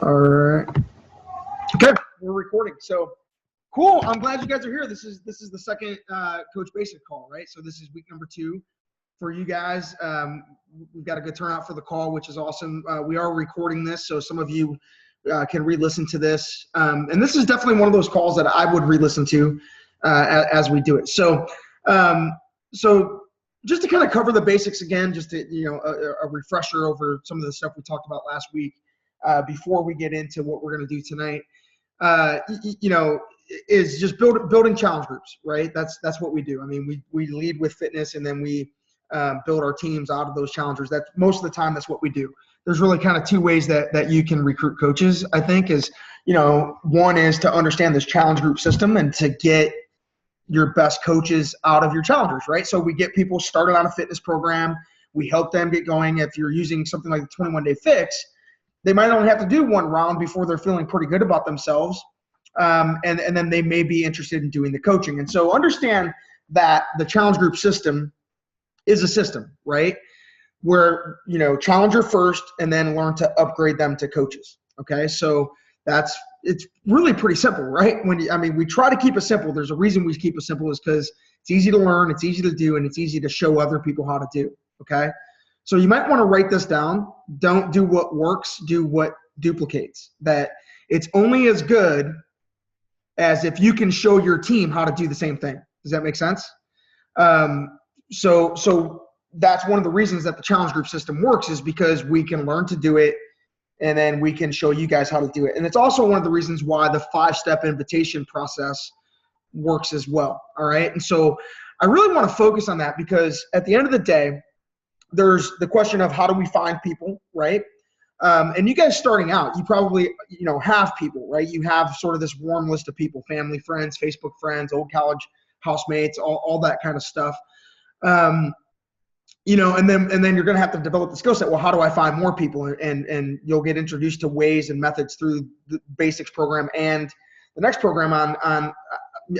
All right. Okay, we're recording. So cool. I'm glad you guys are here. This is the second Coach Basic call, right? So this is week number 2 for you guys. We've got a good turnout for the call, which is awesome. We are recording this, so some of you can re-listen to this. And this is definitely one of those calls that I would re-listen to as we do it. So just to kind of cover the basics again, just to, a refresher over some of the stuff we talked about last week before we get into what we're going to do tonight. Is just building challenge groups, right? That's what we do. I mean, we lead with fitness, and then we build our teams out of those challengers. That's most of the time that's what we do. There's really kind of 2 ways that you can recruit coaches, I think, is, one is to understand this challenge group system and to get your best coaches out of your challengers, right? So we get people started on a fitness program. We help them get going. If you're using something like the 21-day fix, they might only have to do 1 round before they're feeling pretty good about themselves. And then they may be interested in doing the coaching. And so understand that the challenge group system is a system, right? Where, challenger first and then learn to upgrade them to coaches. Okay. So it's really pretty simple, right? We try to keep it simple. There's a reason we keep it simple, is because it's easy to learn, it's easy to do, and it's easy to show other people how to do. Okay. So you might want to write this down. Don't do what works, do what duplicates. That it's only as good as if you can show your team how to do the same thing. Does that make sense? So that's one of the reasons that the challenge group system works, is because we can learn to do it, and then we can show you guys how to do it. And it's also one of the reasons why the 5-step invitation process works as well. All right. And so I really want to focus on that, because at the end of the day, there's the question of how do we find people, right? And you guys starting out, you probably, have people, right? You have sort of this warm list of people, family, friends, Facebook friends, old college housemates, all that kind of stuff. And then you're going to have to develop the skill set. Well, how do I find more people? And you'll get introduced to ways and methods through the basics program and the next program on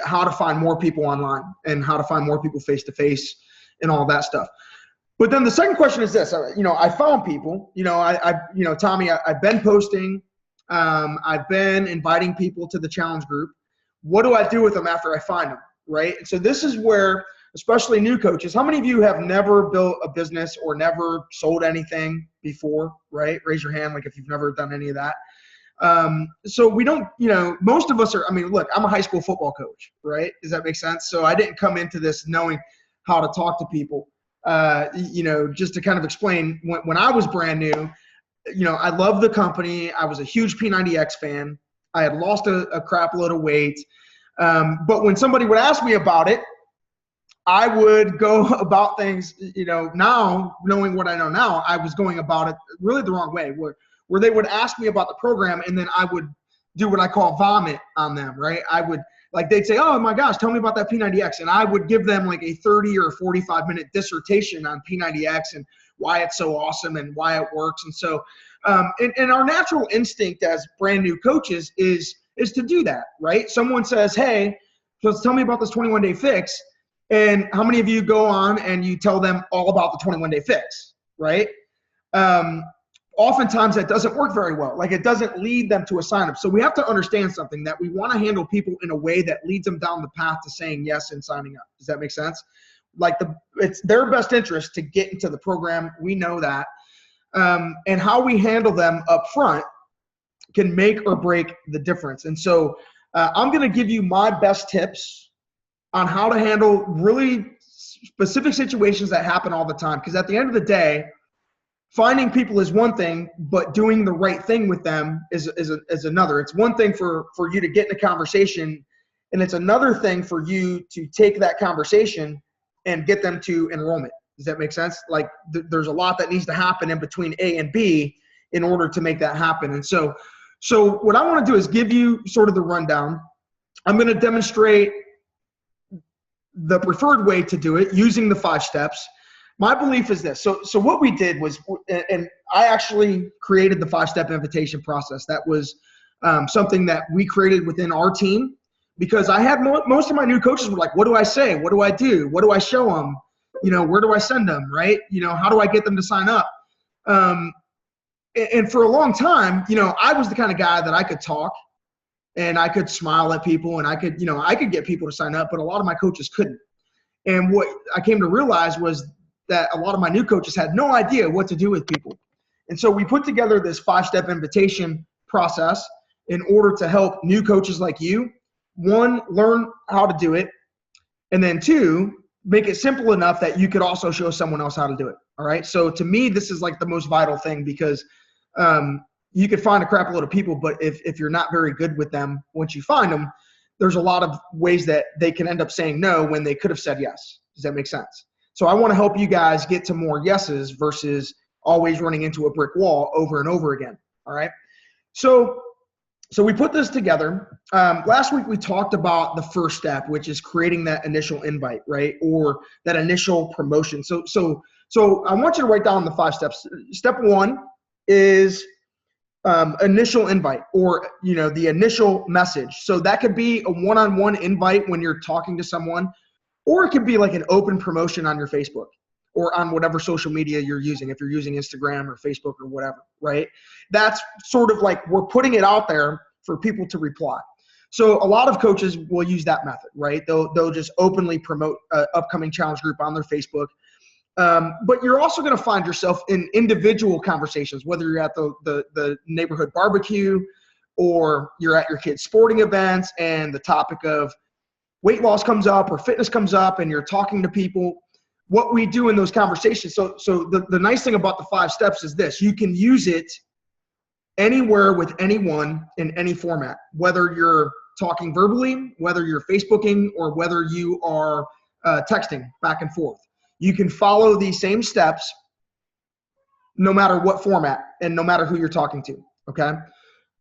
how to find more people online and how to find more people face-to-face and all that stuff. But then the second question is this, I found people, Tommy, I've been posting, I've been inviting people to the challenge group. What do I do with them after I find them, right? And so this is where, especially new coaches, how many of you have never built a business or never sold anything before, right? Raise your hand, like if you've never done any of that. So we don't, most of us are, look, I'm a high school football coach, right? Does that make sense? So I didn't come into this knowing how to talk to people. Just to kind of explain, when I was brand new, I loved the company. I was a huge P90X fan. I had lost a crap load of weight. But when somebody would ask me about it, I would go about things, now knowing what I know now, I was going about it really the wrong way, where they would ask me about the program, and then I would do what I call vomit on them, right? They'd say, oh my gosh, tell me about that P90X. And I would give them like a 30 or 45-minute dissertation on P90X and why it's so awesome and why it works. And so, and our natural instinct as brand new coaches is to do that, right? Someone says, hey, just tell me about this 21-day fix. And how many of you go on and you tell them all about the 21-day fix, right? Oftentimes that doesn't work very well. Like, it doesn't lead them to a sign up. So we have to understand something, that we want to handle people in a way that leads them down the path to saying yes and signing up. Does that make sense? Like, it's their best interest to get into the program. We know that. And how we handle them up front can make or break the difference. And so I'm going to give you my best tips on how to handle really specific situations that happen all the time. Because at the end of the day, finding people is one thing, but doing the right thing with them is another. It's one thing for you to get in a conversation, and it's another thing for you to take that conversation and get them to enrollment. Does that make sense? Like, there's a lot that needs to happen in between A and B in order to make that happen. And so what I want to do is give you sort of the rundown. I'm going to demonstrate the preferred way to do it using the 5 steps. My belief is this. So what we did was, and I actually created the 5-step invitation process. That was something that we created within our team, because I had most of my new coaches were like, what do I say? What do I do? What do I show them? Where do I send them? Right? How do I get them to sign up? and for a long time, I was the kind of guy that I could talk and I could smile at people and I could get people to sign up, but a lot of my coaches couldn't. And what I came to realize was that a lot of my new coaches had no idea what to do with people. And so we put together this 5-step invitation process in order to help new coaches like you, 1, learn how to do it, and then 2, make it simple enough that you could also show someone else how to do it. All right. So to me, this is like the most vital thing, because you could find a crap load of people, but if you're not very good with them, once you find them, there's a lot of ways that they can end up saying no when they could have said yes. Does that make sense? So I want to help you guys get to more yeses versus always running into a brick wall over and over again. All right. So we put this together. Last week we talked about the first step, which is creating that initial invite, right? Or that initial promotion. So I want you to write down the 5 steps. Step 1 is initial invite, or the initial message. So that could be a one-on-one invite when you're talking to someone, or it could be like an open promotion on your Facebook or on whatever social media you're using, if you're using Instagram or Facebook or whatever, right? That's sort of like we're putting it out there for people to reply. So a lot of coaches will use that method, right? They'll just openly promote an upcoming challenge group on their Facebook. But you're also going to find yourself in individual conversations, whether you're at the neighborhood barbecue or you're at your kids' sporting events and the topic of weight loss comes up or fitness comes up and you're talking to people. What we do in those conversations. So the nice thing about the 5 steps is this: you can use it anywhere with anyone in any format, whether you're talking verbally, whether you're Facebooking, or whether you are texting back and forth. You can follow these same steps no matter what format and no matter who you're talking to, okay?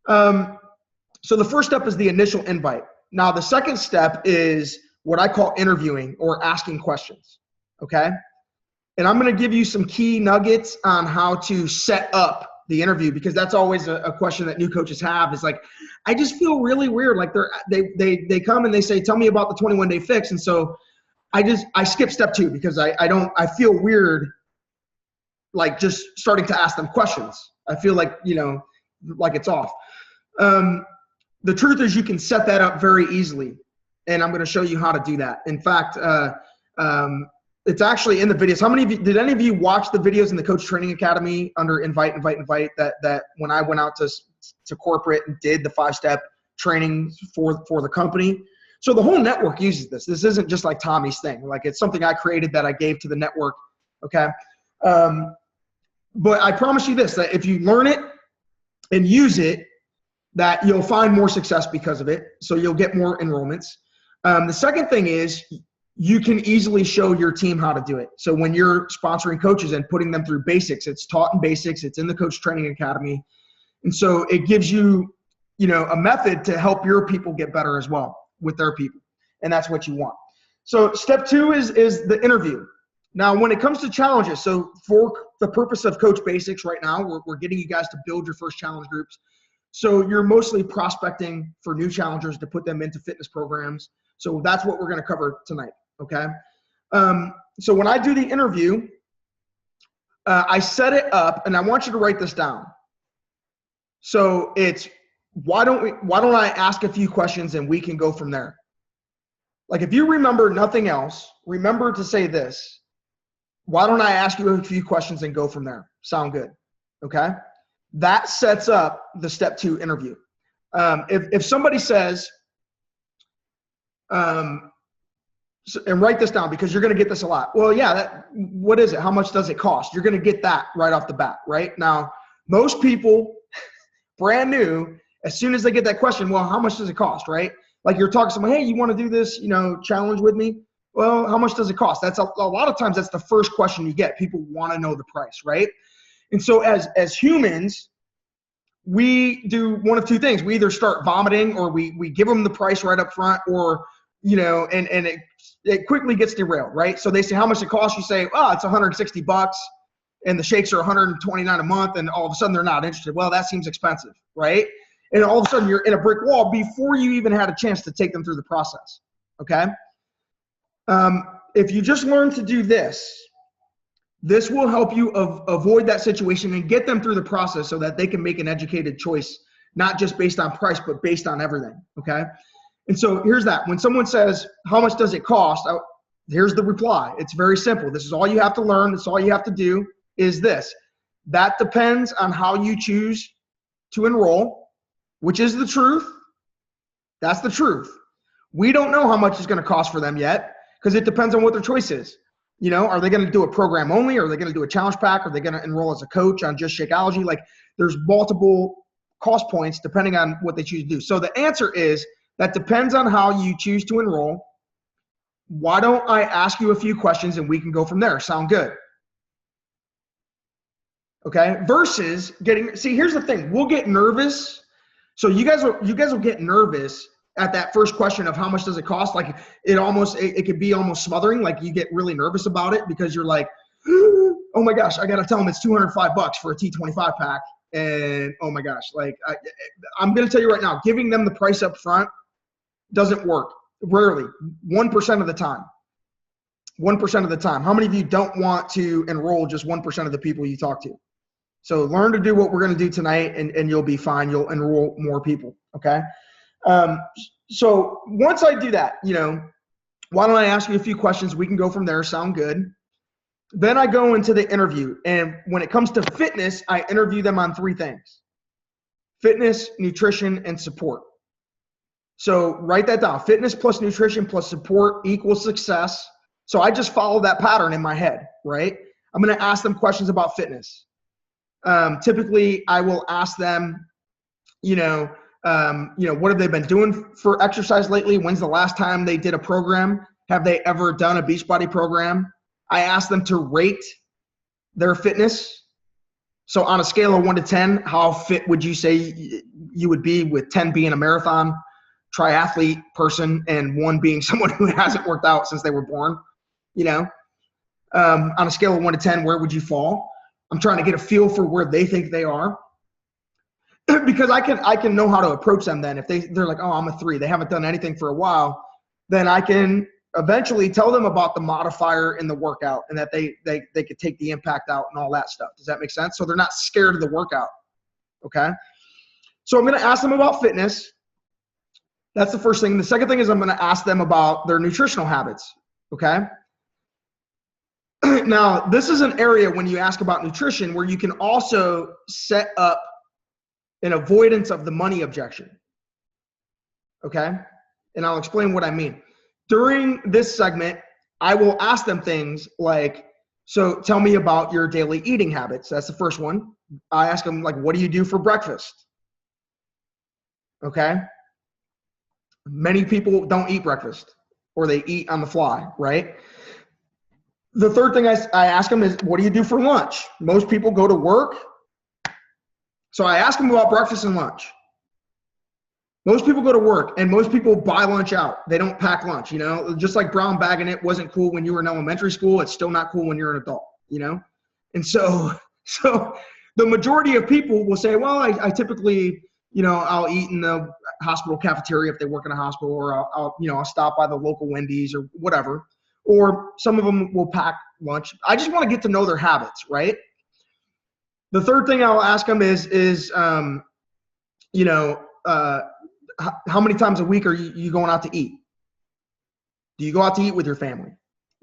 So the first step is the initial invite. Now, the second step is what I call interviewing or asking questions, okay? And I'm going to give you some key nuggets on how to set up the interview, because that's always a question that new coaches have, is like, I just feel really weird. Like they come and they say, tell me about the 21-day fix. And so I skip step 2 because I feel weird, like just starting to ask them questions. I feel like, like it's off. The truth is you can set that up very easily, and I'm going to show you how to do that. In fact, it's actually in the videos. Did any of you watch the videos in the Coach Training Academy under invite that when I went out to corporate and did the 5-step training for the company? So the whole network uses this. This isn't just like Tommy's thing. Like, it's something I created that I gave to the network. Okay. But I promise you this, that if you learn it and use it, that you'll find more success because of it. So you'll get more enrollments. The second thing is you can easily show your team how to do it. So when you're sponsoring coaches and putting them through basics, it's taught in basics. It's in the Coach Training Academy. And so it gives you, a method to help your people get better as well with their people. And that's what you want. So step 2 is the interview. Now, when it comes to challenges, so for the purpose of Coach Basics right now, we're getting you guys to build your first challenge groups. So you're mostly prospecting for new challengers to put them into fitness programs. So that's what we're going to cover tonight, okay? So when I do the interview, I set it up, and I want you to write this down. So it's, why don't I ask a few questions and we can go from there? Like, if you remember nothing else, remember to say this: why don't I ask you a few questions and go from there? Sound good? Okay. That sets up the step 2 interview. If somebody says, and write this down because you're going to get this a lot. Well, yeah, what is it? How much does it cost? You're going to get that right off the bat, right? Now, most people, brand new, as soon as they get that question, well, how much does it cost, right? Like, you're talking to someone, hey, you want to do this, challenge with me? Well, how much does it cost? That's a lot of times that's the first question you get. People want to know the price, right? And so as humans, we do one of 2 things. We either start vomiting, or we give them the price right up front, or, and it quickly gets derailed, right? So they say, how much it costs? You say, oh, it's $160 and the shakes are $129 a month. And all of a sudden they're not interested. Well, that seems expensive, right? And all of a sudden you're in a brick wall before you even had a chance to take them through the process. Okay. If you just learn to do this, This will help you avoid that situation and get them through the process so that they can make an educated choice, not just based on price, but based on everything, okay? And so here's that. When someone says, how much does it cost? Here's the reply. It's very simple. This is all you have to learn. This is all you have to do is this. That depends on how you choose to enroll, which is the truth. That's the truth. We don't know how much it's going to cost for them yet because it depends on what their choice is. You know, are they going to do a program only? Are they going to do a challenge pack? Are they going to enroll as a coach on just Shakeology? Like, there's multiple cost points depending on what they choose to do. So the answer is that depends on how you choose to enroll. Why don't I ask you a few questions and we can go from there? Sound good? Okay. Versus see, here's the thing. We'll get nervous. So you guys will get nervous at that first question of how much does it cost? Like it could be almost smothering. Like you get really nervous about it because you're like, oh my gosh, I got to tell them it's $205 for a T25 pack. And oh my gosh, like I'm going to tell you right now, giving them the price up front doesn't work. Rarely, 1% of the time. 1% of the time. How many of you don't want to enroll just 1% of the people you talk to? So learn to do what we're going to do tonight and you'll be fine. You'll enroll more people, okay? So once I do that, you know, why don't I ask you a few questions? We can go from there. Sound good? Then I go into the interview. And when it comes to fitness, I interview them on 3 things: fitness, nutrition, and support. So write that down. Fitness plus nutrition plus support equals success. So I just follow that pattern in my head, right? I'm going to ask them questions about fitness. Typically, I will ask them, what have they been doing for exercise lately? When's the last time they did a program? Have they ever done a Beachbody program? I ask them to rate their fitness. So on a scale of 1 to 10, how fit would you say you would be, with 10 being a marathon triathlete person and 1 being someone who hasn't worked out since they were born? On a scale of 1 to 10, where would you fall? I'm trying to get a feel for where they think they are, because I can know how to approach them then. If they're like, oh, I'm a 3, they haven't done anything for a while, then I can eventually tell them about the modifier in the workout and that they could take the impact out and all that stuff. Does that make sense? So they're not scared of the workout. Okay. So I'm going to ask them about fitness. That's the first thing. The second thing is I'm going to ask them about their nutritional habits. Okay. Now, this is an area when you ask about nutrition where you can also set up an avoidance of the money objection. Okay. And I'll explain what I mean. During this segment, I will ask them things like, so tell me about your daily eating habits. That's the first one. I ask them, like, what do you do for breakfast? Okay. Many people don't eat breakfast, or they eat on the fly, right? The third thing I ask them is, what do you do for lunch? Most people go to work. So I ask them about breakfast and lunch. Most people go to work and most people buy lunch out. They don't pack lunch, just like brown bagging it wasn't cool when you were in elementary school. It's still not cool when you're an adult, And so the majority of people will say, well, I typically, I'll eat in the hospital cafeteria if they work in a hospital, or I'll stop by the local Wendy's or whatever. Or some of them will pack lunch. I just want to get to know their habits, right? The third thing I'll ask them is how many times a week are you going out to eat? Do you go out to eat with your family,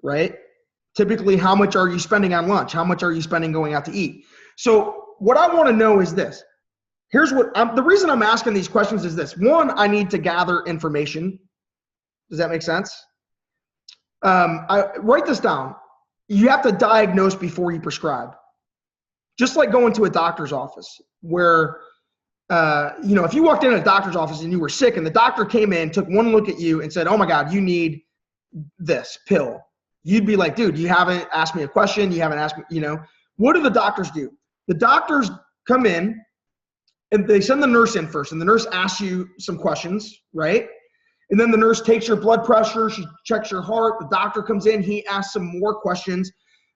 right? Typically, how much are you spending on lunch? How much are you spending going out to eat? So what I want to know is this. Here's the reason I'm asking these questions is this. 1, I need to gather information. Does that make sense? I write this down. You have to diagnose before you prescribe. Just like going to a doctor's office where, if you walked in a doctor's office and you were sick and the doctor came in, took one look at you and said, oh my God, you need this pill. You'd be like, dude, you haven't asked me a question. You haven't asked me, what do the doctors do? The doctors come in and they send the nurse in first, and the nurse asks you some questions, right? And then the nurse takes your blood pressure. She checks your heart. The doctor comes in. He asks some more questions.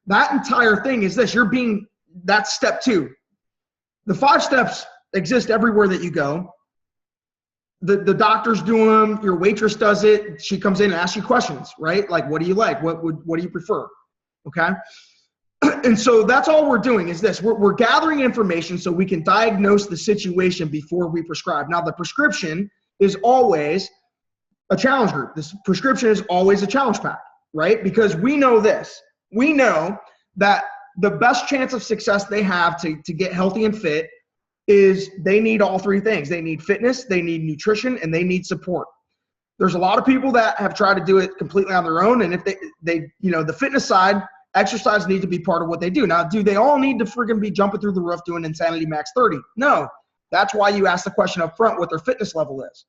That entire thing is this. That's step 2. The 5 steps exist everywhere that you go. The doctors do them. Your waitress does it. She comes in and asks you questions, right? Like, what do you like? What do you prefer? Okay. And so that's all we're doing is this. We're gathering information so we can diagnose the situation before we prescribe. Now, the prescription is always a challenge group. This prescription is always a challenge pack, right? Because we know this. We know that the best chance of success they have to get healthy and fit is they need all three things. They need fitness, they need nutrition, and they need support. There's a lot of people that have tried to do it completely on their own, and if they the fitness side, exercise needs to be part of what they do. Now, do they all need to freaking be jumping through the roof doing Insanity Max 30? No. That's why you ask the question up front what their fitness level is,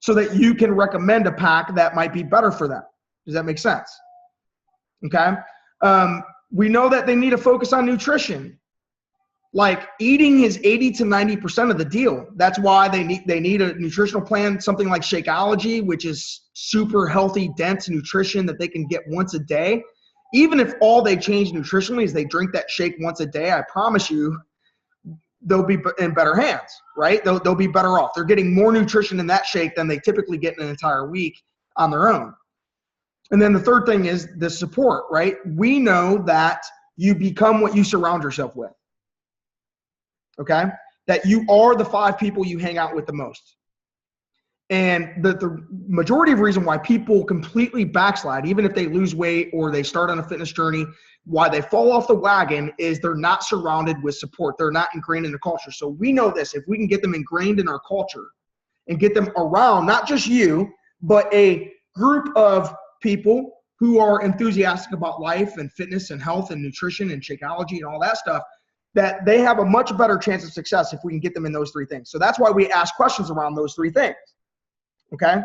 so that you can recommend a pack that might be better for them. Does that make sense? Okay. We know that they need to focus on nutrition. Like, eating is 80 to 90% of the deal. That's why they need a nutritional plan, something like Shakeology, which is super healthy, dense nutrition that they can get once a day. Even if all they change nutritionally is they drink that shake once a day, I promise you they'll be in better hands, right? They'll be better off. They're getting more nutrition in that shake than they typically get in an entire week on their own. And then the third thing is the support, right? We know that you become what you surround yourself with, okay? That you are the 5 people you hang out with the most. And the majority of reason why people completely backslide, even if they lose weight or they start on a fitness journey, why they fall off the wagon is they're not surrounded with support. They're not ingrained in the culture. So we know this. If we can get them ingrained in our culture and get them around, not just you, but a group of people who are enthusiastic about life and fitness and health and nutrition and Shakeology and all that stuff, that they have a much better chance of success if we can get them in those 3 things. So that's why we ask questions around those 3 things. Okay?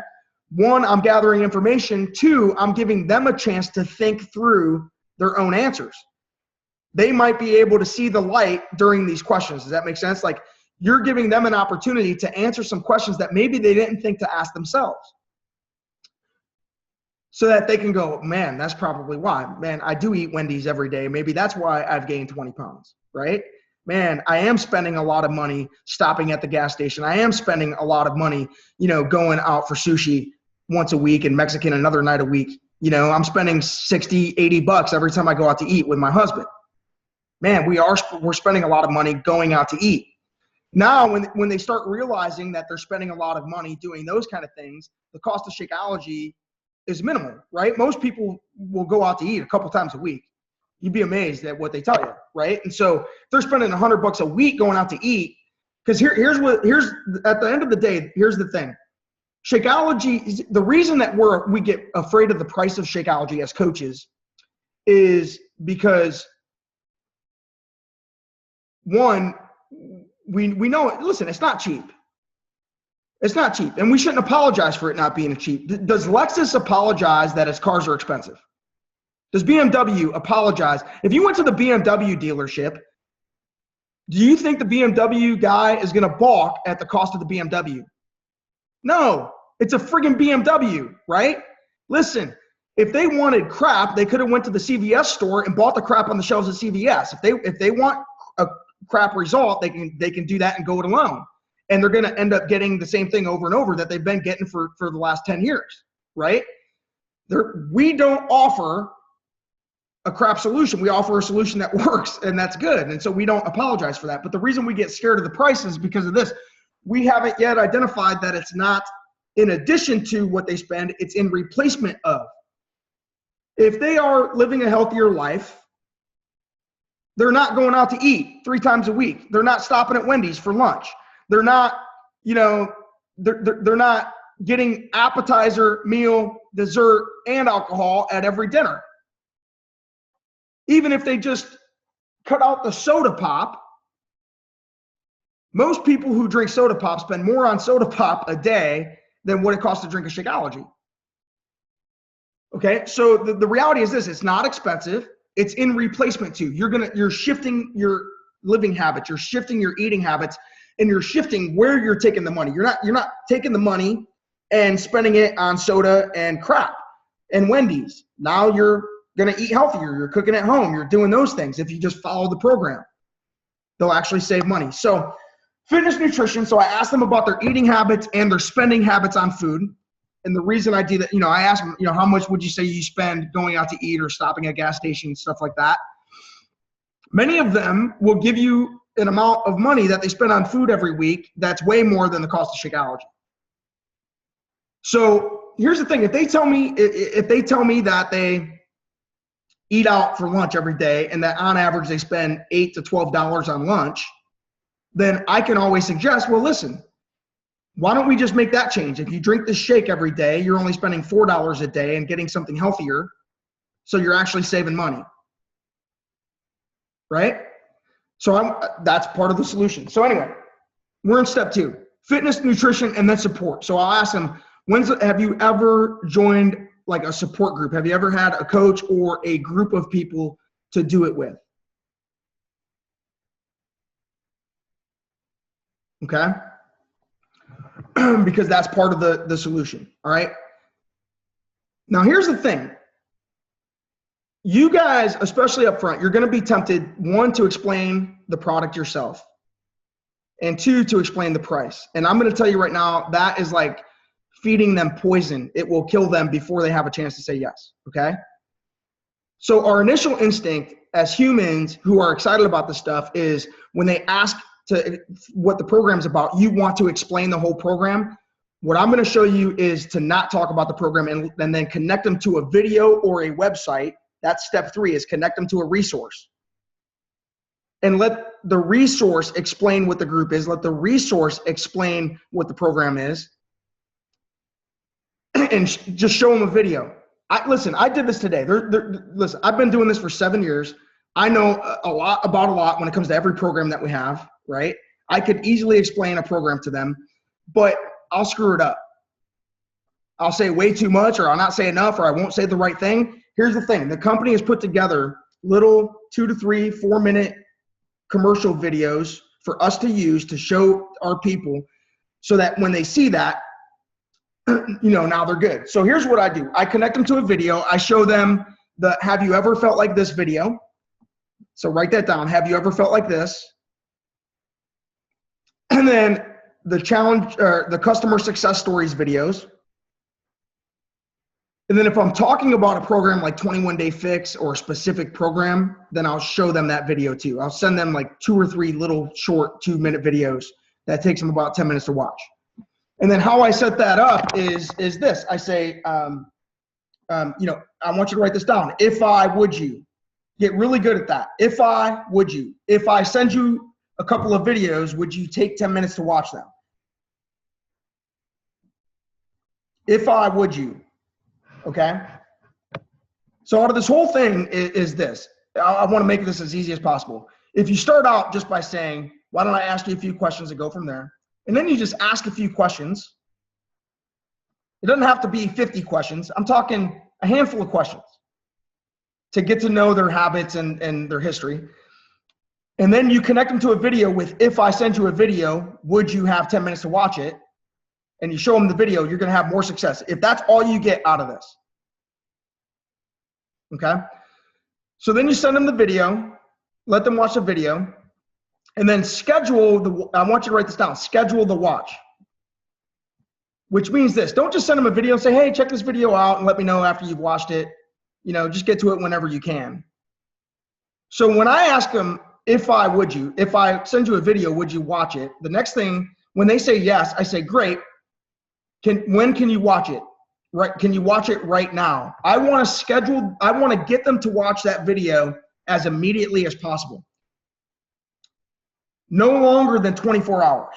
1, I'm gathering information. 2, I'm giving them a chance to think through their own answers. They might be able to see the light during these questions. Does that make sense? Like, you're giving them an opportunity to answer some questions that maybe they didn't think to ask themselves, so that they can go, man, that's probably why. Man, I do eat Wendy's every day. Maybe that's why I've gained 20 pounds, right? Man, I am spending a lot of money stopping at the gas station. I am spending a lot of money, going out for sushi once a week and Mexican another night a week. I'm spending 60, 80 bucks every time I go out to eat with my husband. Man, we're spending a lot of money going out to eat. Now, when they start realizing that they're spending a lot of money doing those kind of things, the cost of Shakeology is minimal, right? Most people will go out to eat a couple times a week. You'd be amazed at what they tell you, right? And so if they're spending $100 a week going out to eat, because here's at the end of the day, here's the thing. Shakeology, the reason that we get afraid of the price of Shakeology as coaches is because, 1, we know, listen, it's not cheap. It's not cheap, and we shouldn't apologize for it not being cheap. Does Lexus apologize that its cars are expensive? Does BMW apologize? If you went to the BMW dealership, do you think the BMW guy is going to balk at the cost of the BMW? No, it's a friggin' BMW, right? Listen, if they wanted crap, they could have went to the CVS store and bought the crap on the shelves at CVS. If they want a crap result, they can do that and go it alone. And they're going to end up getting the same thing over and over that they've been getting for the last 10 years, right? We don't offer a crap solution. We offer a solution that works, and that's good. And so we don't apologize for that. But the reason we get scared of the price is because of this. We haven't yet identified that it's not in addition to what they spend, it's in replacement of. If they are living a healthier life, they're not going out to eat 3 times a week. They're not stopping at Wendy's for lunch. They're not, they're not getting appetizer, meal, dessert, and alcohol at every dinner. Even if they just cut out the soda pop, most people who drink soda pop spend more on soda pop a day than what it costs to drink a Shakeology. Okay, so the reality is this: it's not expensive. It's in replacement to. You're shifting your living habits, you're shifting your eating habits, and you're shifting where you're taking the money. You're not taking the money and spending it on soda and crap and Wendy's. Now you're going to eat healthier. You're cooking at home. You're doing those things. If you just follow the program, they'll actually save money. So fitness, nutrition. So I asked them about their eating habits and their spending habits on food. And the reason I do that, I asked them, how much would you say you spend going out to eat or stopping at a gas station, stuff like that. Many of them will give you an amount of money that they spend on food every week that's way more than the cost of Shakeology. So here's the thing: if they tell me that they eat out for lunch every day and that on average they spend $8 to $12 on lunch, then I can always suggest, well, listen, why don't we just make that change? If you drink this shake every day, you're only spending $4 a day and getting something healthier, so you're actually saving money, right? So that's part of the solution. So anyway, we're in step 2, fitness, nutrition, and then support. So I'll ask them, have you ever joined like a support group? Have you ever had a coach or a group of people to do it with? Okay? Because that's part of the solution, all right? Now, here's the thing. You guys, especially up front, you're going to be tempted, 1, to explain the product yourself, and 2, to explain the price. And I'm going to tell you right now, that is like feeding them poison. It will kill them before they have a chance to say yes, okay? So our initial instinct as humans who are excited about this stuff is when they ask what the program's about, you want to explain the whole program. What I'm going to show you is to not talk about the program and then connect them to a video or a website. That's step 3, is connect them to a resource. And let the resource explain what the group is. Let the resource explain what the program is. And just show them a video. Listen, I did this today. Listen, I've been doing this for 7 years. I know a lot when it comes to every program that we have, right? I could easily explain a program to them, but I'll screw it up. I'll say way too much, or I'll not say enough, or I won't say the right thing. Here's the thing. The company has put together little 2 to 3, 4-minute commercial videos for us to use to show our people so that when they see that, now they're good. So here's what I do. I connect them to a video. I show them the have you ever felt like this video. So write that down. Have you ever felt like this? And then the challenge, or the customer success stories videos. And then if I'm talking about a program like 21 Day Fix or a specific program, then I'll show them that video too. I'll send them like 2 or 3 little short 2-minute videos that takes them about 10 minutes to watch. And then how I set that up is this. I say, I want you to write this down. If I, would you? Get really good at that. If I, would you? If I send you a couple of videos, would you take 10 minutes to watch them? If I, would you? Okay? So out of this whole thing is this. I want to make this as easy as possible. If you start out just by saying, why don't I ask you a few questions and go from there? And then you just ask a few questions. It doesn't have to be 50 questions. I'm talking a handful of questions to get to know their habits and their history. And then you connect them to a video with, if I send you a video, would you have 10 minutes to watch it? And you show them the video, you're going to have more success. If that's all you get out of this. Okay? So then you send them the video, let them watch the video, and then schedule I want you to write this down, schedule the watch. Which means this, don't just send them a video and say, hey, check this video out and let me know after you've watched it. Just get to it whenever you can. So when I ask them, if I send you a video, would you watch it? The next thing, when they say yes, I say, great. When can you watch it? Right? Can you watch it right now? I want to get them to watch that video as immediately as possible. No longer than 24 hours.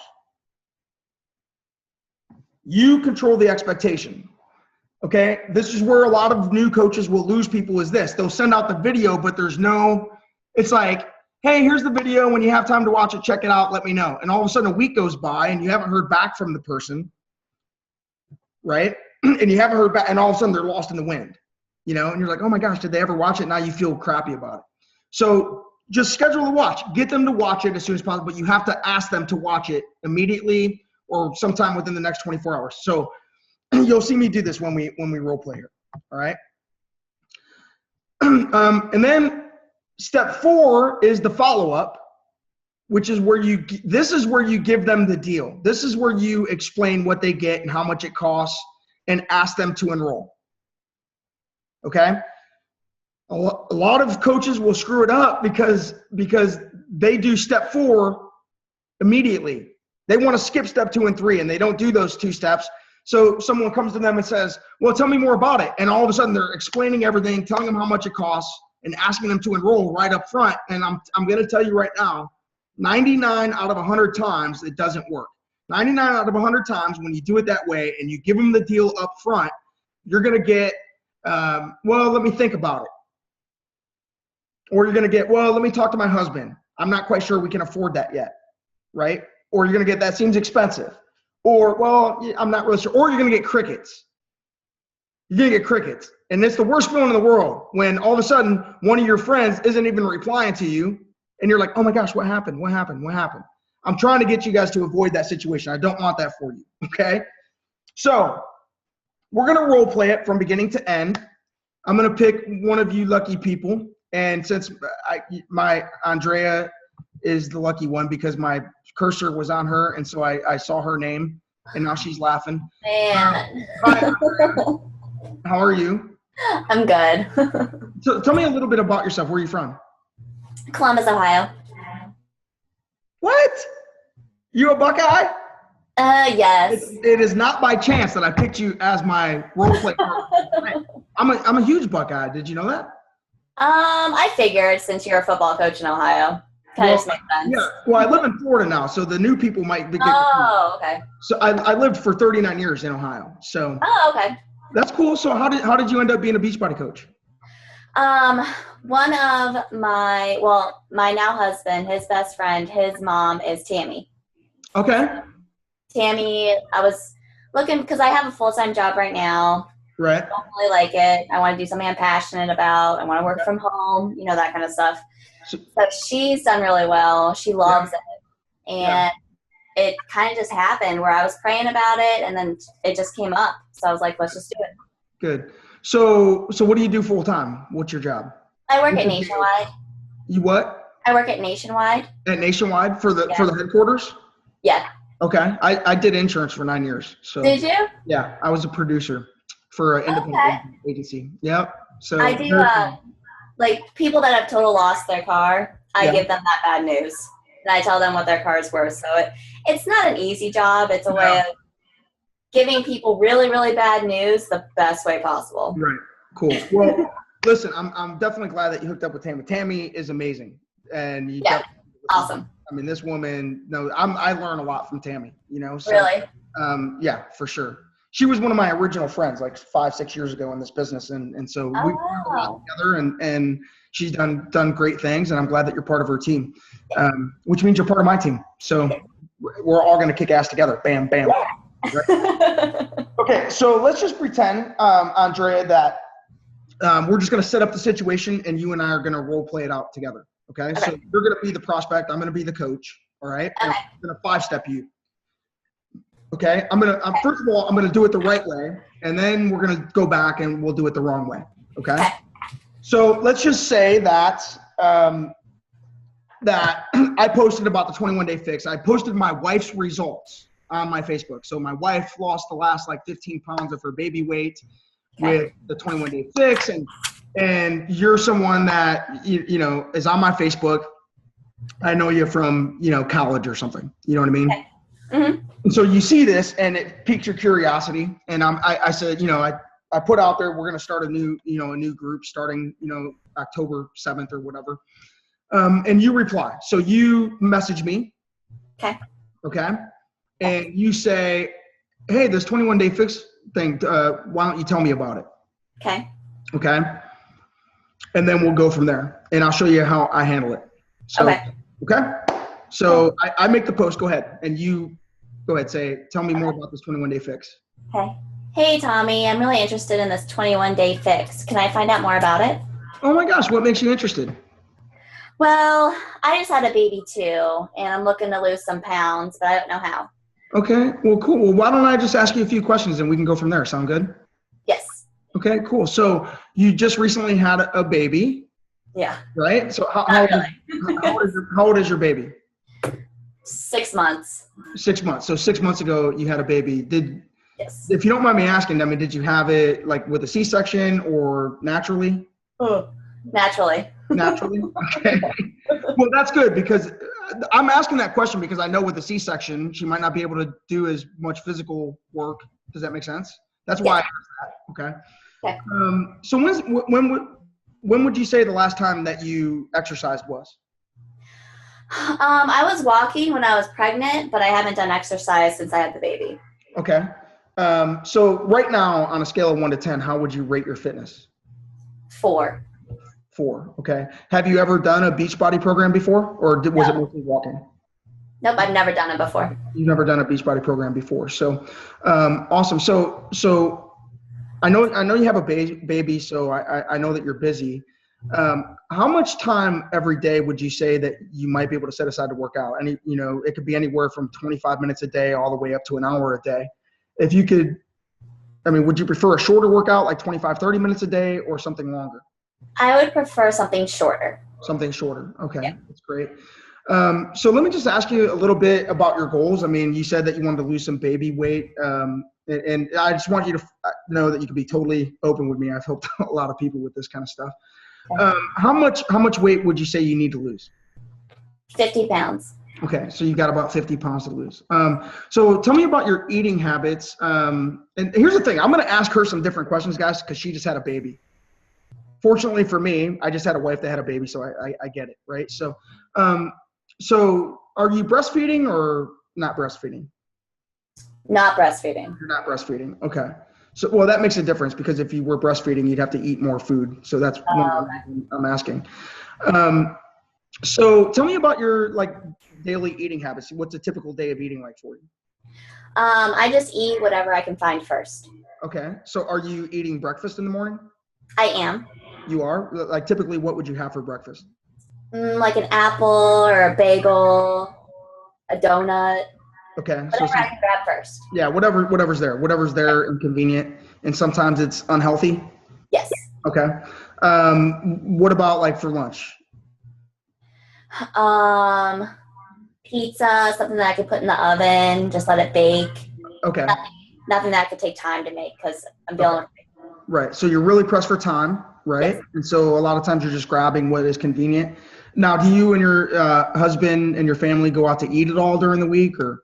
You control the expectation. Okay? This is where a lot of new coaches will lose people is this. They'll send out the video, but it's like, hey, here's the video. When you have time to watch it, check it out. Let me know. And all of a sudden a week goes by and you haven't heard back from the person, right? And you haven't heard back, and all of a sudden they're lost in the wind, and you're like, oh my gosh, did they ever watch it? Now you feel crappy about it. So just schedule a watch. Get them to watch it as soon as possible, but you have to ask them to watch it immediately or sometime within the next 24 hours. So you'll see me do this when we role play here. All right. And then step 4 is the follow-up, which is this is where you give them the deal. This is where you explain what they get and how much it costs and ask them to enroll. Okay. A lot of coaches will screw it up because they do step 4 immediately. They want to skip step 2 and 3, and they don't do those 2 steps. So someone comes to them and says, well, tell me more about it. And all of a sudden they're explaining everything, telling them how much it costs, and asking them to enroll right up front. And I'm going to tell you right now, 99 out of 100 times it doesn't work. 99 out of 100 times when you do it that way and you give them the deal up front, you're going to get, well, let me think about it. Or you're going to get, well, let me talk to my husband. I'm not quite sure we can afford that yet, right? Or you're going to get, that seems expensive. Or, well, I'm not really sure. Or you're going to get crickets. You're going to get crickets. And it's the worst feeling in the world when all of a sudden one of your friends isn't even replying to you and you're like, oh my gosh, what happened? What happened? What happened? I'm trying to get you guys to avoid that situation. I don't want that for you, okay? So we're going to role play it from beginning to end. I'm going to pick one of you lucky people. And since my Andrea is the lucky one because my cursor was on her, and so I saw her name, and now she's laughing. Man. Hi, how are you? I'm good. So tell me a little bit about yourself. Where are you from? Columbus, Ohio. What? You a Buckeye? Yes. It is not by chance that I picked you as my role play partner. I'm a huge Buckeye. Did you know that? I figured since you're a football coach in Ohio. Kind of makes sense. Yeah. Well, I live in Florida now, so the new people might be. Oh, okay. So I lived for 39 years in Ohio. So. Oh, okay. That's cool. So how did you end up being a Beachbody coach? One of my now husband, his best friend, his mom is Tammy. Okay. Tammy, I was looking because I have a full-time job right now. Right. I don't really like it. I want to do something I'm passionate about. I want to work from home, that kind of stuff. So she's done really well. She loves it. And it kind of just happened where I was praying about it and then it just came up. So I was like, let's just do it. Good. So what do you do full time? What's your job? I work at Nationwide. You what? I work at Nationwide. At Nationwide for the headquarters? Yeah. Okay. I did insurance for 9 years. So did you? Yeah. I was a producer for an independent agency. Yep. So I do like people that have total lost their car, I give them that bad news. And I tell them what their car is worth. So it's not an easy job. It's a way of giving people really, really bad news the best way possible. Right. Cool. Well, listen, I'm definitely glad that you hooked up with Tammy. Tammy is amazing. And you awesome. I mean, this woman, I learn a lot from Tammy, So, really? Yeah, for sure. She was one of my original friends like 5-6 years ago in this business. And so we worked a lot together and she's done great things. And I'm glad that you're part of her team, which means you're part of my team. So we're all going to kick ass together. Bam, bam. Right? Okay. So let's just pretend, Andrea, that we're just going to set up the situation and you and I are going to role play it out together. Okay. So you're going to be the prospect. I'm going to be the coach. All right. And I'm going to 5-step you. Okay. First of all, I'm going to do it the right way. And then we're going to go back and we'll do it the wrong way. Okay. So let's just say that, that I posted about the 21-day fix. I posted my wife's results on my Facebook. So my wife lost the last 15 pounds of her baby weight with the 21-day fix. And you're someone that, is on my Facebook. I know you from, college or something. You know what I mean? Okay. Mm-hmm. And so you see this and it piques your curiosity. And I said, I put out there, we're going to start a new group starting, October 7th or whatever. And you reply. So you message me. Okay. Okay. And you say, hey, this 21-day fix thing, why don't you tell me about it? Okay. Okay. And then we'll go from there. And I'll show you how I handle it. So, okay. So I make the post. Go ahead. And you go ahead. Tell me more about this 21-day fix. Okay. Hey, Tommy, I'm really interested in this 21-day fix. Can I find out more about it? Oh my gosh. What makes you interested? Well, I just had a baby too, and I'm looking to lose some pounds, but I don't know how. Okay. Well, cool. Well, why don't I just ask you a few questions and we can go from there. Sound good? Yes. Okay, cool. So you just recently had a baby. Yeah. Right? So how old is your baby? 6 months. 6 months. So 6 months ago you had a baby. Yes. If you don't mind me asking, did you have it with a C-section or naturally? Naturally. Naturally? Okay. Well, that's good because I'm asking that question because I know with the C-section, she might not be able to do as much physical work. Does that make sense? That's why I asked that. Okay. Okay. So when would you say the last time that you exercised was? I was walking when I was pregnant, but I haven't done exercise since I had the baby. Okay. So right now on a scale of 1 to 10, how would you rate your fitness? 4. 4. Okay. Have you ever done a Beachbody program before, or was it mostly walking? Nope, I've never done it before. You've never done a Beachbody program before. So, awesome. So I know you have a baby, so I know that you're busy. How much time every day would you say that you might be able to set aside to work out? It could be anywhere from 25 minutes a day all the way up to an hour a day. If you could, would you prefer a shorter workout, like 25, 30 minutes a day, or something longer? I would prefer something shorter. Something shorter. Okay. Yeah. That's great. So let me just ask you a little bit about your goals. You said that you wanted to lose some baby weight. And I just want you to know that you can be totally open with me. I've helped a lot of people with this kind of stuff. How much weight would you say you need to lose? 50 pounds. Okay. So you got about 50 pounds to lose. So tell me about your eating habits. And here's the thing. I'm going to ask her some different questions, guys, because she just had a baby. Fortunately for me, I just had a wife that had a baby, so I get it, right? So are you breastfeeding or not breastfeeding? Not breastfeeding. You're not breastfeeding. Okay. So, well, that makes a difference because if you were breastfeeding, you'd have to eat more food. So that's one I'm asking. So tell me about your daily eating habits. What's a typical day of eating like for you? I just eat whatever I can find first. Okay. So are you eating breakfast in the morning? I am. You are? Like typically what would you have for breakfast? Like an apple or a bagel, a donut. Okay. Whatever I can grab first. Yeah, whatever's there and convenient, and sometimes it's unhealthy. Yes. Okay. What about like for lunch? Pizza, something that I could put in the oven, just let it bake. Okay. Nothing that could take time to make because I'm dealing with it. Right. So you're really pressed for time, right? Yes. And so a lot of times you're just grabbing what is convenient. Now, do you and your husband and your family go out to eat at all during the week, or?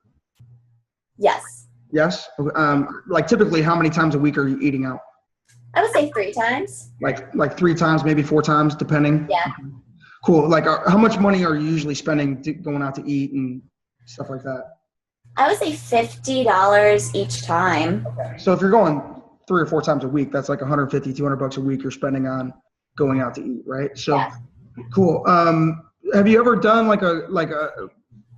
Yes. Yes. Like typically, how many times a week are you eating out? I would say 3 times. Like 3 times, maybe 4 times, depending. Yeah. Cool. Like, how much money are you usually spending going out to eat and stuff like that? I would say $50 each time. Okay. So if you're going 3 or 4 times a week, that's like $150, $200 a week you're spending on going out to eat, right? So, yeah. Cool. Have you ever done like a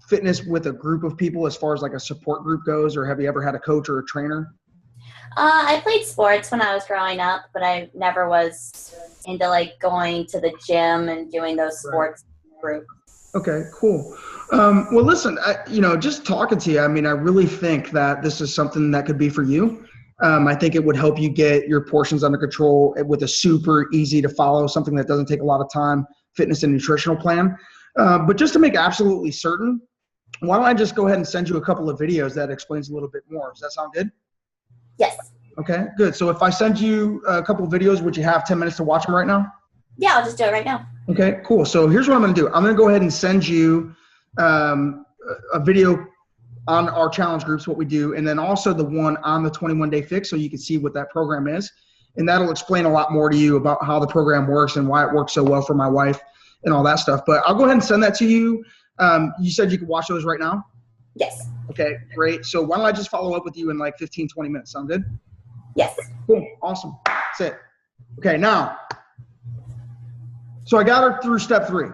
fitness with a group of people as far as like a support group goes, or have you ever had a coach or a trainer? I played sports when I was growing up, but I never was into like going to the gym and doing those sports groups. Okay, cool. Well, listen, just talking to you, I really think that this is something that could be for you. I think it would help you get your portions under control with a super easy to follow, something that doesn't take a lot of time, fitness and nutritional plan. But just to make absolutely certain, why don't I just go ahead and send you a couple of videos that explains a little bit more? Does that sound good? Yes. Okay, good. So if I send you a couple of videos, would you have 10 minutes to watch them right now? Yeah, I'll just do it right now. Okay, cool. So here's what I'm going to do. I'm going to go ahead and send you a video on our challenge groups, what we do, and then also the one on the 21-day fix so you can see what that program is. And that'll explain a lot more to you about how the program works and why it works so well for my wife and all that stuff. But I'll go ahead and send that to you. You said you could watch those right now? Yes. Okay, great. So why don't I just follow up with you in like 15, 20 minutes? Sound good? Yes. Cool. Awesome. That's it. Okay, now, so I got her through step 3.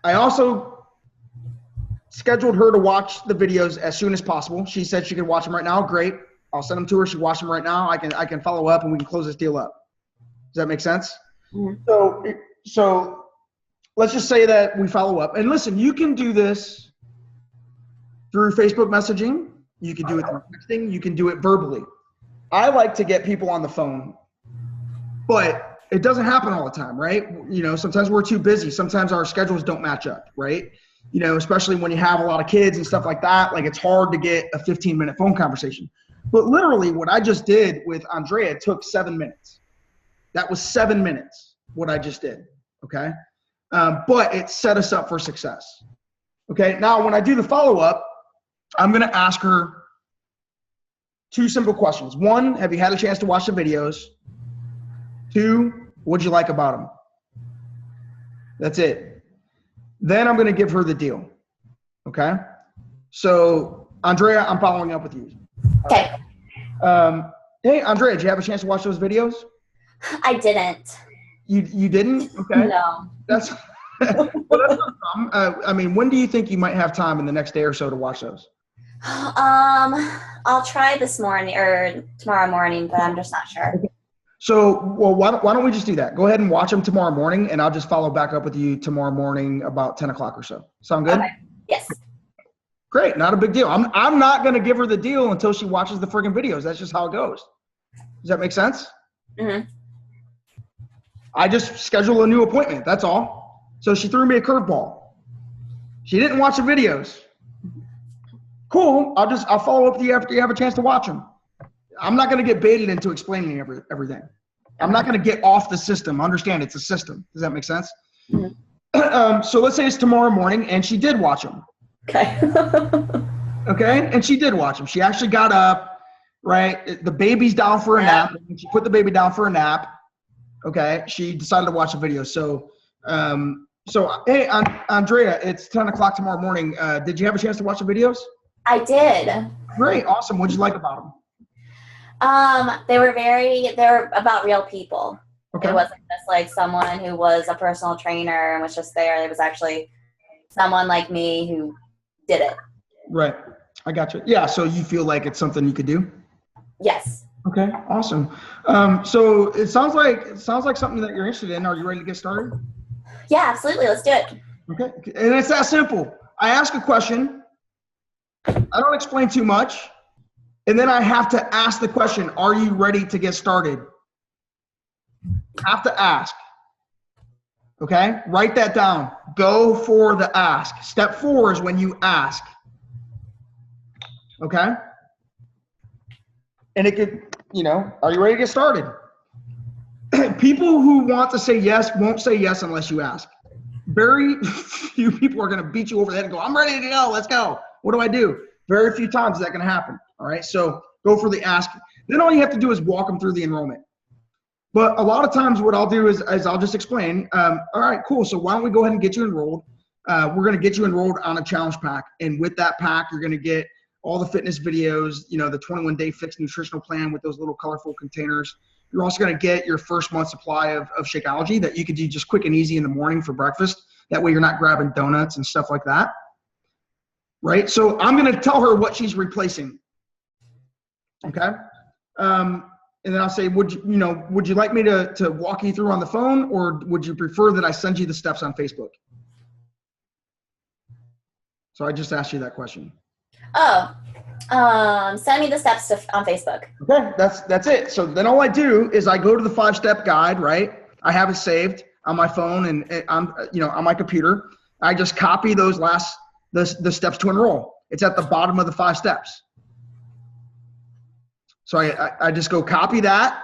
I also scheduled her to watch the videos as soon as possible. She said she could watch them right now. Great. I'll send them to her. She watch them right now. I can follow up and we can close this deal up. Does that make sense? Mm-hmm. So let's just say that we follow up. And listen, you can do this through Facebook messaging. You can do it through texting. You can do it verbally. I like to get people on the phone, but it doesn't happen all the time, right? Sometimes we're too busy. Sometimes our schedules don't match up, right? Especially when you have a lot of kids and stuff like that, like it's hard to get a 15-minute phone conversation. But literally what I just did with Andrea took 7 minutes. That was 7 minutes. what I just did, okay? But it set us up for success, okay? Now, when I do the follow-up, I'm gonna ask her 2 simple questions. 1, have you had a chance to watch the videos? 2, what'd you like about them? That's it. Then I'm gonna give her the deal, okay? So, Andrea, I'm following up with you. Okay. Hey, Andrea, did you have a chance to watch those videos? I didn't. You didn't? Okay. No. That's well, that's no problem. I mean, when do you think you might have time in the next day or so to watch those? I'll try this morning or tomorrow morning, but I'm just not sure. Okay. So, well, why don't we just do that? Go ahead and watch them tomorrow morning, and I'll just follow back up with you tomorrow morning about 10 o'clock or so. Sound good? Okay. Yes. Great. Not a big deal. I'm not going to give her the deal until she watches the friggin' videos. That's just how it goes. Does that make sense? Mm-hmm. I just schedule a new appointment. That's all. So she threw me a curveball. She didn't watch the videos. Cool. I'll follow up with you after you have a chance to watch them. I'm not going to get baited into explaining everything. I'm not going to get off the system. Understand, it's a system. Does that make sense? Mm-hmm. So let's say it's tomorrow morning, and she did watch them. Okay. Okay, and she did watch them. She actually got up, right? The baby's down for a nap. And she put the baby down for a nap. Okay, she decided to watch the video. So, hey, Andrea, it's 10 o'clock tomorrow morning. Did you have a chance to watch the videos? I did. Great, awesome. What'd you like about them? They were about real people. Okay. It wasn't just like someone who was a personal trainer and was just there. It was actually someone like me who did it. Right. I got you. Yeah. So you feel like it's something you could do? Yes. Okay. Awesome. So it sounds like something that you're interested in. Are you ready to get started? Yeah, absolutely. Let's do it. Okay. And it's that simple. I ask a question. I don't explain too much. And then I have to ask the question, are you ready to get started? Have to ask. Okay? Write that down. Go for the ask. Step 4 is when you ask. Okay? And it could, are you ready to get started? People who want to say yes won't say yes unless you ask. Very few people are going to beat you over the head and go, I'm ready to go. Let's go. What do I do? Very few times is that going to happen. All right. So go for the ask. Then all you have to do is walk them through the enrollment. But a lot of times what I'll do is I'll just explain, all right, cool. So why don't we go ahead and get you enrolled? We're going to get you enrolled on a challenge pack. And with that pack, you're going to get all the fitness videos, the 21-day fixed nutritional plan with those little colorful containers. You're also going to get your first month supply of Shakeology that you could do just quick and easy in the morning for breakfast. That way you're not grabbing donuts and stuff like that. Right? So I'm going to tell her what she's replacing. Okay? And then I'll say, would you like me to walk you through on the phone, or would you prefer that I send you the steps on Facebook? So I just asked you that question. Oh, send me the steps on Facebook. Okay, that's it. So then all I do is I go to the 5-step guide, right? I have it saved on my phone and on my computer. I just copy those the steps to enroll. It's at the bottom of the 5 steps. So I just go copy that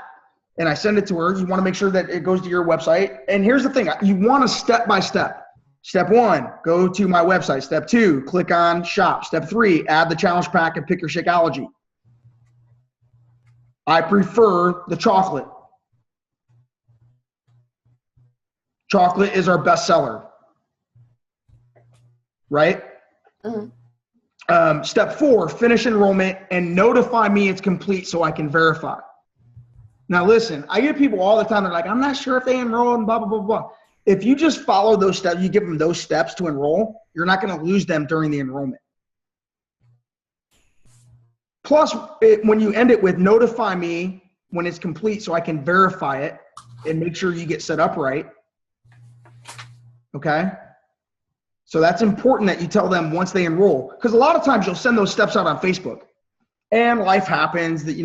and I send it to her. You want to make sure that it goes to your website. And here's the thing. You want to step by step. Step 1, go to my website. Step 2, click on shop. Step 3, add the challenge pack and pick your Shakeology. I prefer the chocolate. Chocolate is our best seller. Right? Mm-hmm. Step 4, finish enrollment and notify me it's complete so I can verify. Now listen, I get people all the time, they're like, I'm not sure if they enrolled and blah, blah, blah, blah. If you just follow those steps, you give them those steps to enroll, you're not going to lose them during the enrollment. Plus, when you end it with notify me when it's complete so I can verify it and make sure you get set up right. Okay? So that's important that you tell them once they enroll. Because a lot of times you'll send those steps out on Facebook. And life happens that,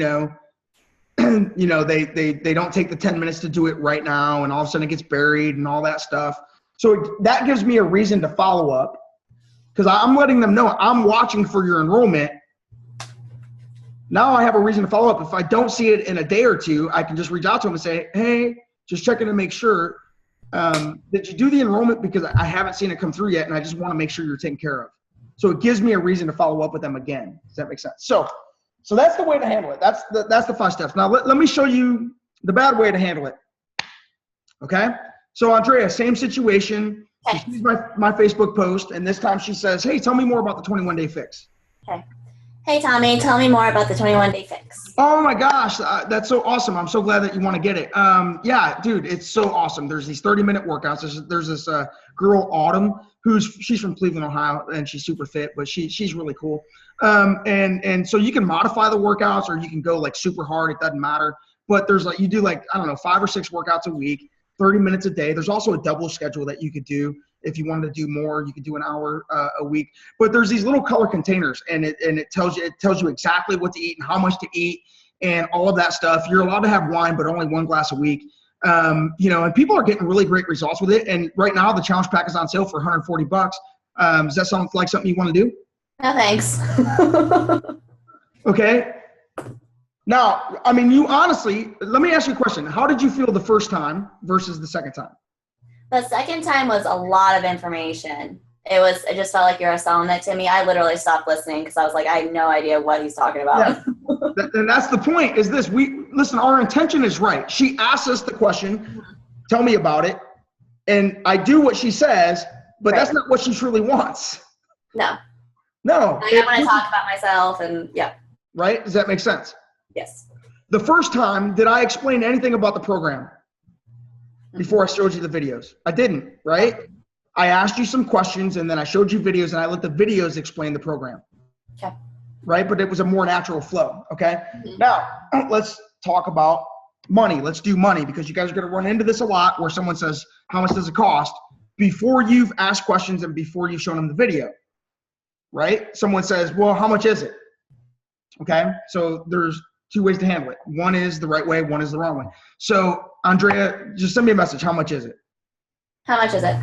they don't take the 10 minutes to do it right now, and all of a sudden it gets buried and all that stuff. So that gives me a reason to follow up, because I'm letting them know I'm watching for your enrollment. Now I have a reason to follow up. If I don't see it in a day or two, I can just reach out to them and say, hey, just checking to make sure Did you do the enrollment? Because I haven't seen it come through yet, and I just want to make sure you're taken care of. So it gives me a reason to follow up with them again. Does that make sense? So that's the way to handle it. That's the 5 steps. Now let me show you the bad way to handle it. Okay? So Andrea, same situation. She sees my Facebook post, and this time she says, hey, tell me more about the 21-day fix. Okay. Hey, Tommy, tell me more about the 21-day fix. Oh, my gosh. That's so awesome. I'm so glad that you want to get it. Yeah, dude, it's so awesome. There's these 30-minute workouts. There's this girl, Autumn, she's from Cleveland, Ohio, and she's super fit, but she's really cool. And so you can modify the workouts, or you can go like super hard. It doesn't matter. But there's like, you do like, I don't know, 5 or 6 workouts a week, 30 minutes a day. There's also a double schedule that you could do. If you wanted to do more, you could do an hour a week. But there's these little color containers, and it tells you exactly what to eat and how much to eat and all of that stuff. You're allowed to have wine, but only 1 glass a week. And people are getting really great results with it. And right now, the challenge pack is on sale for $140. Does that sound like something you want to do? No, thanks. Okay. Now, I mean, you honestly, let me ask you a question. How did you feel the first time versus the second time? The second time was a lot of information. It just felt like you were selling it to me. I literally stopped listening because I was like, I have no idea what he's talking about. Yeah. And that's the point is this. Listen, our intention is right. She asks us the question, tell me about it. And I do what she says, but that's not what she truly wants. No. No. I want to talk about myself and yeah. Right? Does that make sense? Yes. The first time, did I explain anything about the program before I showed you the videos? I didn't, right? I asked you some questions, and then I showed you videos, and I let the videos explain the program. Okay. Right? But it was a more natural flow, okay? Now, let's talk about money. Let's do money, because you guys are going to run into this a lot where someone says, how much does it cost? Before you've asked questions and before you've shown them the video, right? Someone says, well, how much is it? Okay? So there's 2 ways to handle it. One is the right way, one is the wrong way. So, Andrea, just send me a message. How much is it? How much is it?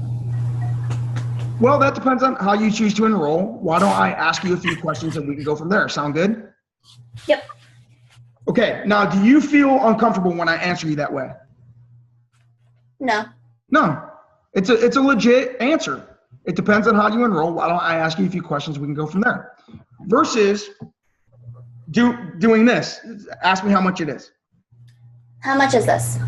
Well, that depends on how you choose to enroll. Why don't I ask you a few questions and we can go from there? Sound good? Yep. Okay. Now, do you feel uncomfortable when I answer you that way? No. No. It's a legit answer. It depends on how you enroll. Why don't I ask you a few questions? We can go from there. Versus doing this. Ask me how much it is. How much is this?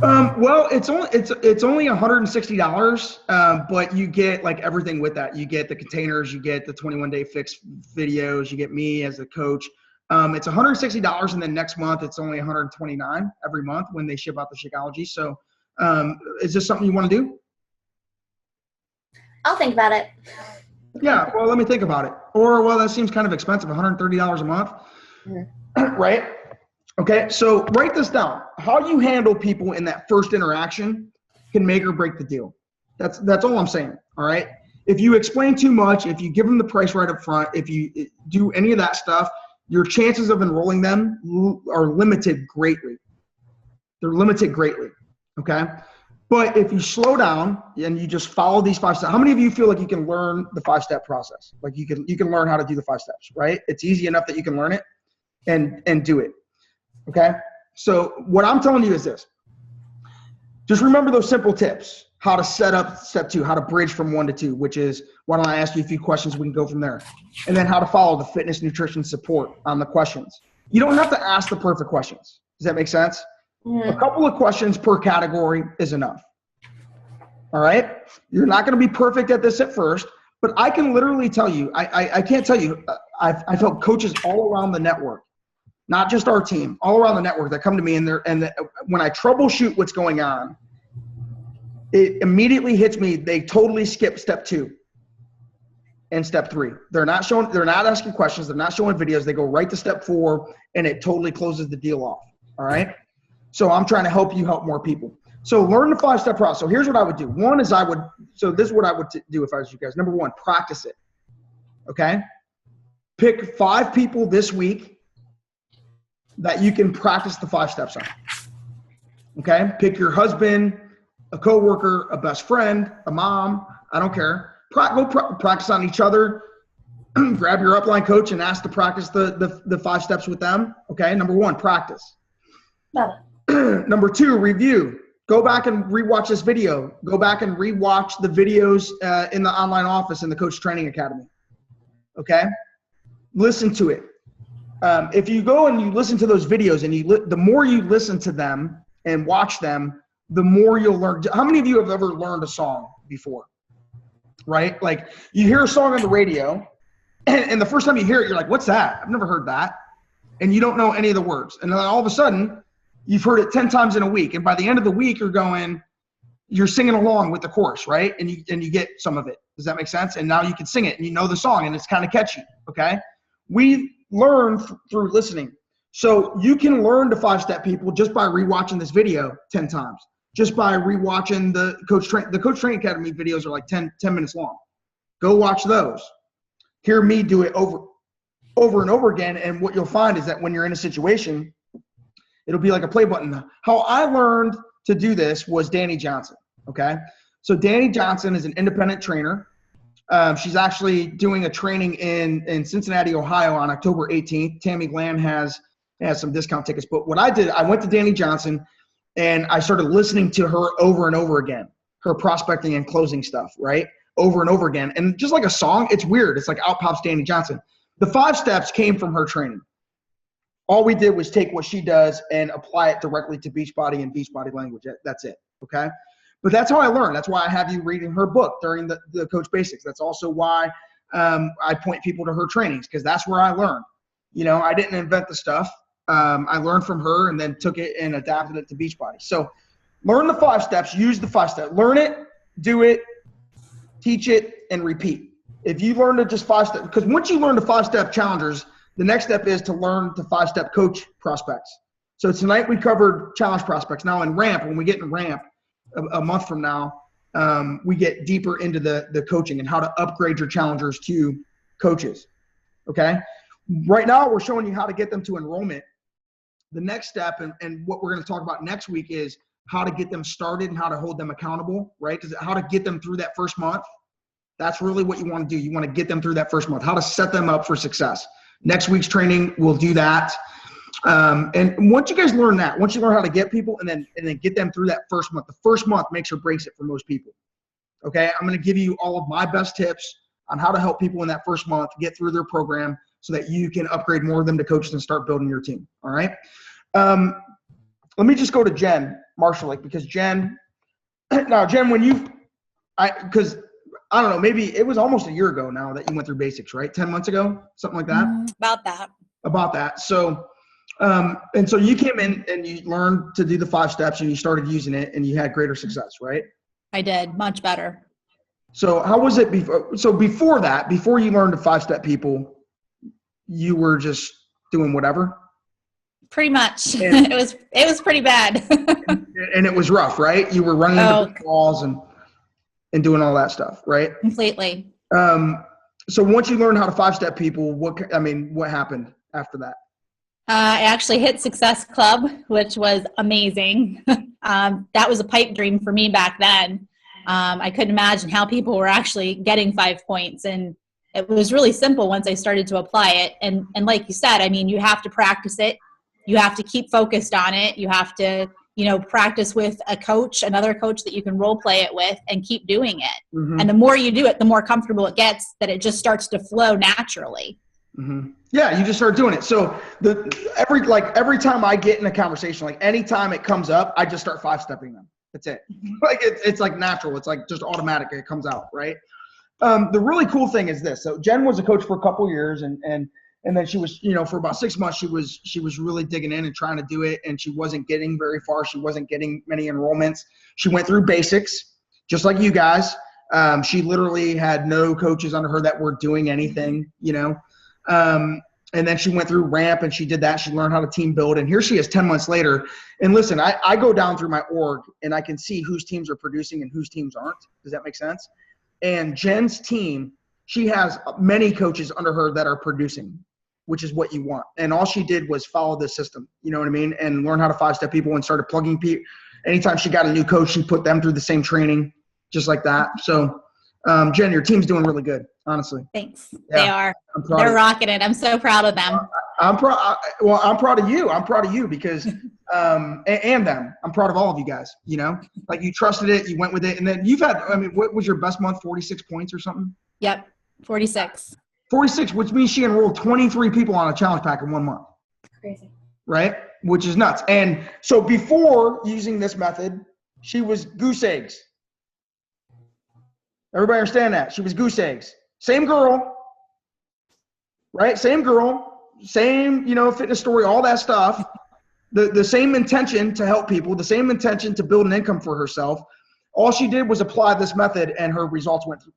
Well, it's only $160, but you get like everything with that. You get the containers, you get the 21-day fix videos, you get me as the coach. It's $160, and then next month it's only $129 every month when they ship out the Shakeology. So, is this something you want to do? I'll think about it. Yeah, well, let me think about it. Or, well, that seems kind of expensive, $130 a month, right? Okay, so write this down. How you handle people in that first interaction can make or break the deal. That's all I'm saying, all right? If you explain too much, if you give them the price right up front, if you do any of that stuff, your chances of enrolling them are limited greatly. They're limited greatly, okay? But if you slow down and you just follow these 5 steps, how many of you feel like you can learn the 5-step process? Like you can learn how to do the 5 steps, right? It's easy enough that you can learn it and do it. Okay. So what I'm telling you is this, just remember those simple tips, how to set up step 2, how to bridge from 1 to 2, which is, why don't I ask you a few questions? We can go from there. And then how to follow the fitness, nutrition support on the questions. You don't have to ask the perfect questions. Does that make sense? A couple of questions per category is enough. All right. You're not going to be perfect at this at first, but I can literally tell you, I can't tell you, I've helped coaches all around the network, not just our team, all around the network that come to me and when I troubleshoot what's going on, it immediately hits me. They totally skip step 2 and step 3. They're not asking questions. They're not showing videos. They go right to step 4 and it totally closes the deal off. All right. So I'm trying to help you help more people. So learn the 5-step process. So here's what I would do. One is this is what I would do if I was you guys. Number 1, practice it. Okay. Pick 5 people this week that you can practice the 5 steps on. Okay. Pick your husband, a coworker, a best friend, a mom. I don't care. Go practice on each other. Grab your upline coach and ask to practice the 5 steps with them. Okay. Number 1, practice. Got it. Number 2, review. go back and rewatch this video. Go back and rewatch the videos in the online office in the Coach Training Academy. Okay? Listen to it. If you go and you listen to those videos and the more you listen to them and watch them, the more you'll learn. How many of you have ever learned a song before? Right? Like you hear a song on the radio and the first time you hear it, you're like, what's that? I've never heard that. And you don't know any of the words. And then all of a sudden you've heard it 10 times in a week. And by the end of the week, you're singing along with the chorus, right? And you get some of it. Does that make sense? And now you can sing it and you know the song and it's kind of catchy. Okay. We learn through listening. So you can learn the 5-step people just by rewatching this video 10 times. Just by rewatching the Coach Training Academy videos are like 10 minutes long. Go watch those. Hear me do it over and over again. And what you'll find is that when you're in a situation, it'll be like a play button. How I learned to do this was Danny Johnson. Okay. So Danny Johnson is an independent trainer. She's actually doing a training in Cincinnati, Ohio on October 18th. Tammy Glenn has some discount tickets. But what I did, I went to Danny Johnson and I started listening to her over and over again, her prospecting and closing stuff, right? Over and over again. And just like a song, it's weird. It's like out pops Danny Johnson. The 5 steps came from her training. All we did was take what she does and apply it directly to Beachbody and Beachbody language. That's it, okay? But that's how I learned. That's why I have you reading her book during the Coach Basics. That's also why I point people to her trainings, because that's where I learned. You know, I didn't invent the stuff. I learned from her and then took it and adapted it to Beachbody. So learn the 5 steps, use the 5 steps. Learn it, do it, teach it, and repeat. If you learn to just 5 steps, because once you learn the 5-step challengers, the next step is to learn the 5-step coach prospects. So tonight we covered challenge prospects. Now in RAMP, when we get in RAMP a month from now, we get deeper into the coaching and how to upgrade your challengers to coaches, okay? Right now we're showing you how to get them to enrollment. The next step and what we're going to talk about next week is how to get them started and how to hold them accountable, right? Because how to get them through that first month. That's really what you want to do. You want to get them through that first month, how to set them up for success. Next week's training, we'll do that. And once you guys learn that, once you learn how to get people and then get them through that first month, the first month makes or breaks it for most people. Okay. I'm going to give you all of my best tips on how to help people in that first month get through their program so that you can upgrade more of them to coaches and start building your team. All right. Let me just go to Jen Marshall, because Jen, because I don't know, maybe it was almost a year ago now that you went through basics, right? 10 months ago, something like that. About that. So, and so you came in and you learned to do the 5 steps and you started using it and you had greater success, right? I did much better. So how was it before? So before that, before you learned the 5-step people, you were just doing whatever? Pretty much. And it was pretty bad. And it was rough, right? You were running into walls and doing all that stuff, right? Completely. So once you learned how to 5-step people, what happened after that? I actually hit Success Club, which was amazing. That was a pipe dream for me back then. I couldn't imagine how people were actually getting 5 points, and it was really simple once I started to apply it. And like you said, I mean, you have to practice it. You have to keep focused on it. You have to, practice with another coach that you can role play it with, and keep doing it. Mm-hmm. And the more you do it, the more comfortable it gets, that it just starts to flow naturally. Mm-hmm. Yeah, you just start doing it. So every time I get in a conversation, like anytime it comes up, I just start 5-stepping them. That's it. Mm-hmm. Like it's like natural. It's like just automatic. It comes out, right? The really cool thing is this. So Jen was a coach for a couple of years, and then she was, for about 6 months, she was really digging in and trying to do it, and she wasn't getting very far. She wasn't getting many enrollments. She went through basics, just like you guys. She literally had no coaches under her that were doing anything, and then she went through RAMP and she did that. She learned how to team build, and here she is 10 months later. And listen, I go down through my org and I can see whose teams are producing and whose teams aren't. Does that make sense? And Jen's team, she has many coaches under her that are producing, which is what you want. And all she did was follow the system, you know what I mean? And learn how to 5-step people and started plugging people. Anytime she got a new coach, she put them through the same training, just like that. So, Jen, your team's doing really good, honestly. Thanks. Yeah, they are. They're rocking it. I'm so proud of them. I'm proud of you. I'm proud of you because and them. I'm proud of all of you guys, you know, like you trusted it, you went with it. And then you've had, I mean, what was your best month? 46 points or something? Yep. 46. 46, which means she enrolled 23 people on a challenge pack in 1 month. Crazy. Right? Which is nuts. And so before using this method, she was goose eggs. Everybody understand that? She was goose eggs. Same girl, right? Same girl, same, you know, fitness story, all that stuff. The same intention to help people, the same intention to build an income for herself. All she did was apply this method, and her results went through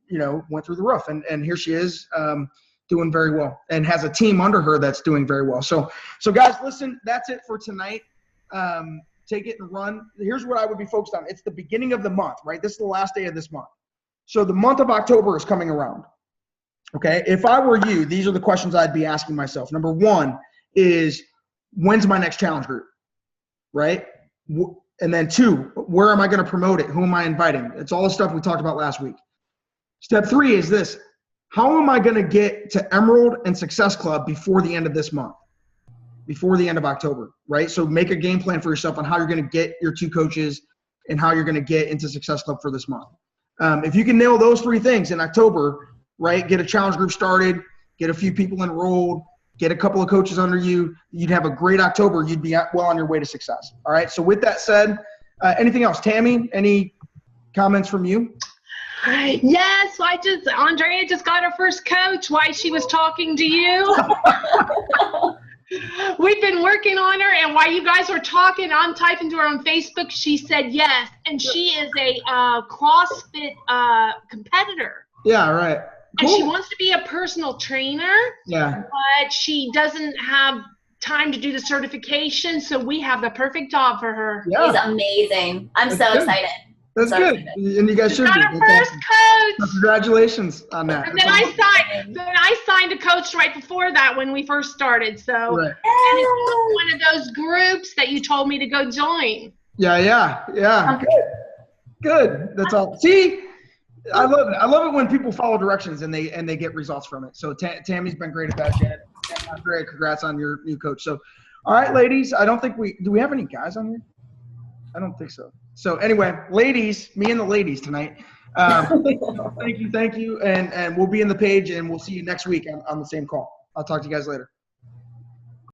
the roof. And here she is, doing very well, and has a team under her that's doing very well. So guys, listen, that's it for tonight. Take it and run. Here's what I would be focused on. It's the beginning of the month, right? This is the last day of this month. So the month of October is coming around. Okay. If I were you, these are the questions I'd be asking myself. Number one is, when's my next challenge group? Right? And then 2, where am I going to promote it? Who am I inviting? It's all the stuff we talked about last week. Step 3 is this. How am I going to get to Emerald and Success Club before the end of this month? Before the end of October, right? So make a game plan for yourself on how you're going to get your 2 coaches and how you're going to get into Success Club for this month. If you can nail those 3 things in October, right? Get a challenge group started, get a few people enrolled, get a couple of coaches under you. You'd have a great October. You'd be well on your way to success. All right. So with that said, anything else? Tammy, any comments from you? Yes, Andrea just got her first coach while she was talking to you. We've been working on her, and while you guys were talking, I'm typing to her on Facebook. She said yes, and she is a CrossFit competitor. Yeah, right. Cool. And she wants to be a personal trainer. Yeah. But she doesn't have time to do the certification, so we have the perfect job for her. Yeah. He's amazing. I'm so excited. That's so good. Excited. And you guys should be. Got her first coach. Congratulations on that. And then I signed a coach right before that when we first started. So Right. and it's one of those groups that you told me to go join. Yeah. Good. That's all. See, I love it. I love it when people follow directions and they get results from it. So Tammy's been great at that. Janet, Andrea, congrats on your new coach. So, all right, ladies. I don't think do we have any guys on here? I don't think so. So anyway, ladies, me and the ladies tonight. Thank you. And we'll be in the page, and we'll see you next week on the same call. I'll talk to you guys later.